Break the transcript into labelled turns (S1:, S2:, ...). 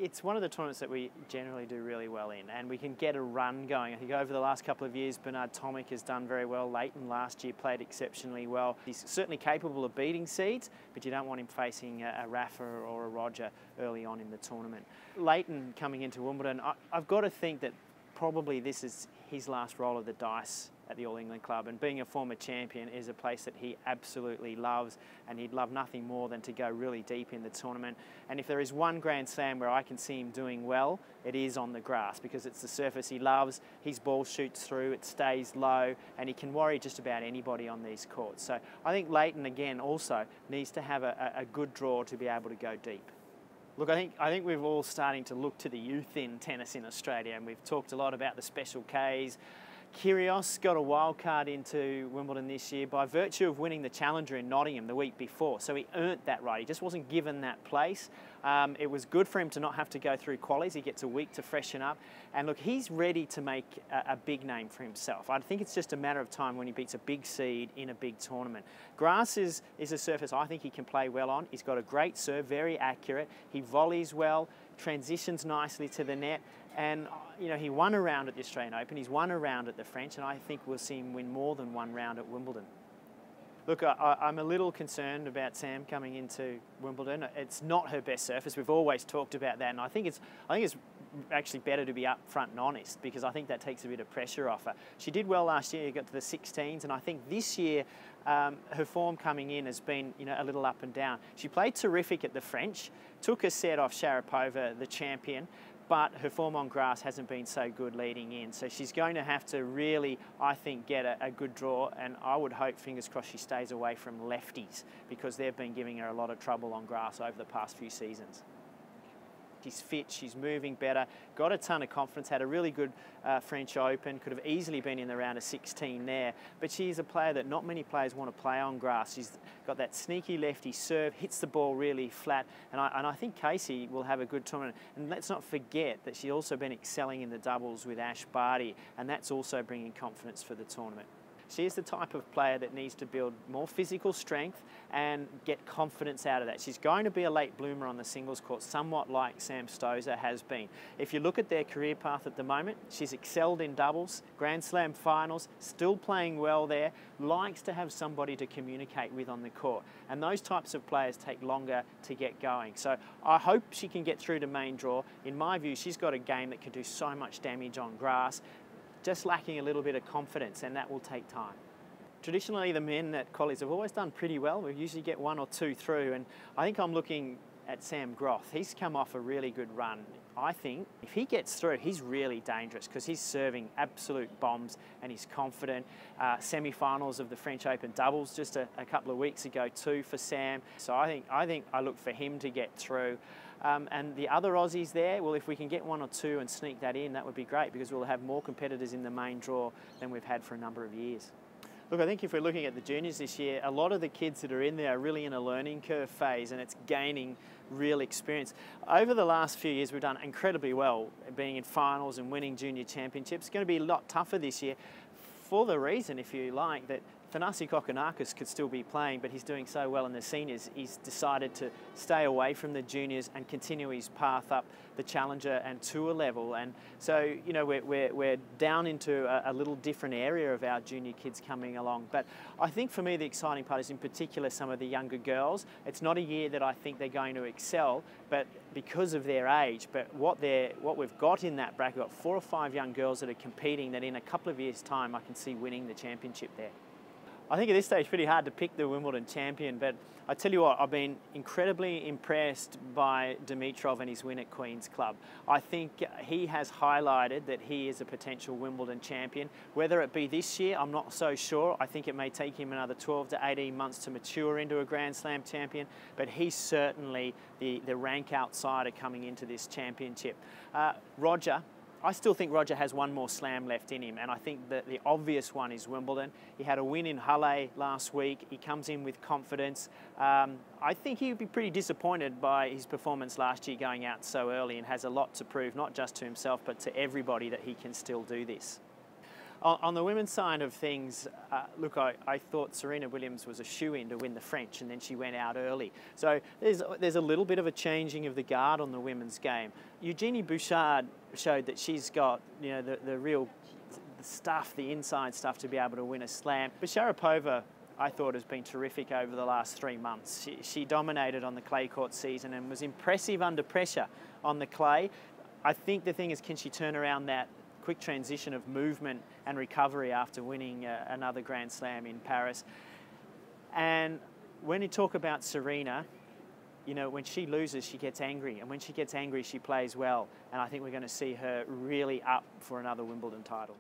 S1: it's one of the tournaments that we generally do really well in, and we can get a run going. I think over the last couple of years, Bernard Tomic has done very well. Leighton last year played exceptionally well. He's certainly capable of beating seeds, but you don't want him facing a Rafa or a Roger early on in the tournament. Leighton coming into Wimbledon, I've got to think that probably this is his last roll of the dice at the All England Club, and being a former champion is a place that he absolutely loves, and he'd love nothing more than to go really deep in the tournament. And if there is one Grand Slam where I can see him doing well, it is on the grass, because it's the surface he loves. His ball shoots through, it stays low, and he can worry just about anybody on these courts. So I think Leighton again also needs to have a good draw to be able to go deep. Look, I think we're all starting to look to the youth in tennis in Australia, and we've talked a lot about the Special Ks. Kyrgios got a wild card into Wimbledon this year by virtue of winning the Challenger in Nottingham the week before, so he earned that right. He just wasn't given that place. It was good for him to not have to go through qualies. He gets a week to freshen up, and look, he's ready to make a big name for himself. I think it's just a matter of time when he beats a big seed in a big tournament. Grass is a surface I think he can play well on. He's got a great serve, very accurate. He volleys well, transitions nicely to the net, and you know, he won a round at the Australian Open, he's won a round at the French, and I think we'll see him win more than one round at Wimbledon. Look, I'm a little concerned about Sam coming into Wimbledon. It's not her best surface. We've always talked about that, and I think it's actually better to be upfront and honest, because I think that takes a bit of pressure off her. She did well last year, got to the 16s, and I think this year her form coming in has been, you know, a little up and down. She played terrific at the French, took a set off Sharapova, the champion, but her form on grass hasn't been so good leading in. So she's going to have to really, I think, get a good draw, and I would hope, fingers crossed, she stays away from lefties, because they've been giving her a lot of trouble on grass over the past few seasons. She's fit, she's moving better, got a ton of confidence, had a really good French Open, could have easily been in the round of 16 there, but she's a player that not many players want to play on grass. She's got that sneaky lefty serve, hits the ball really flat, and I think Casey will have a good tournament. And let's not forget that she's also been excelling in the doubles with Ash Barty, and that's also bringing confidence for the tournament. She is the type of player that needs to build more physical strength and get confidence out of that. She's going to be a late bloomer on the singles court, somewhat like Sam Stosur has been. If you look at their career path at the moment, she's excelled in doubles, Grand Slam finals, still playing well there, likes to have somebody to communicate with on the court. And those types of players take longer to get going. So I hope she can get through to main draw. In my view, she's got a game that can do so much damage on grass, just lacking a little bit of confidence, and that will take time. Traditionally, the men at Collies have always done pretty well. We usually get one or two through, and I think I'm looking at Sam Groth. He's come off a really good run. I think if he gets through, he's really dangerous, because he's serving absolute bombs and he's confident. Semi-finals of the French Open doubles just a couple of weeks ago too for Sam. So I think I look for him to get through. And the other Aussies there, well, if we can get one or two and sneak that in, that would be great, because we'll have more competitors in the main draw than we've had for a number of years. Look, I think if we're looking at the juniors this year, a lot of the kids that are in there are really in a learning curve phase, and it's gaining real experience. Over the last few years, we've done incredibly well, being in finals and winning junior championships. It's going to be a lot tougher this year, for the reason, if you like, that Thanasi Kokkinakis could still be playing, but he's doing so well in the seniors, he's decided to stay away from the juniors and continue his path up the challenger and tour level. And so, you know, we're down into a little different area of our junior kids coming along. But I think for me, the exciting part is in particular some of the younger girls. It's not a year that I think they're going to excel, but because of their age. But what we've got in that bracket, we've got 4 or 5 young girls that are competing that in a couple of years' time I can see winning the championship there. I think at this stage it's pretty hard to pick the Wimbledon champion, but I tell you what, I've been incredibly impressed by Dimitrov and his win at Queen's Club. I think he has highlighted that he is a potential Wimbledon champion. Whether it be this year, I'm not so sure. I think it may take him another 12 to 18 months to mature into a Grand Slam champion, but he's certainly the rank outsider coming into this championship. Roger, I still think Roger has one more slam left in him, and I think that the obvious one is Wimbledon. He had a win in Halle last week. He comes in with confidence. I think he would be pretty disappointed by his performance last year going out so early, and has a lot to prove, not just to himself, but to everybody, that he can still do this. On the women's side of things, look, I thought Serena Williams was a shoo-in to win the French, and then she went out early. So there's a little bit of a changing of the guard on the women's game. Eugenie Bouchard showed that she's got, you know, the real stuff, the inside stuff to be able to win a slam. But Sharapova, I thought, has been terrific over the last 3 months. She dominated on the clay court season and was impressive under pressure on the clay. I think the thing is, can she turn around that quick transition of movement and recovery after winning another Grand Slam in Paris? And when you talk about Serena, you know, when she loses, she gets angry. And when she gets angry, she plays well. And I think we're going to see her really up for another Wimbledon title.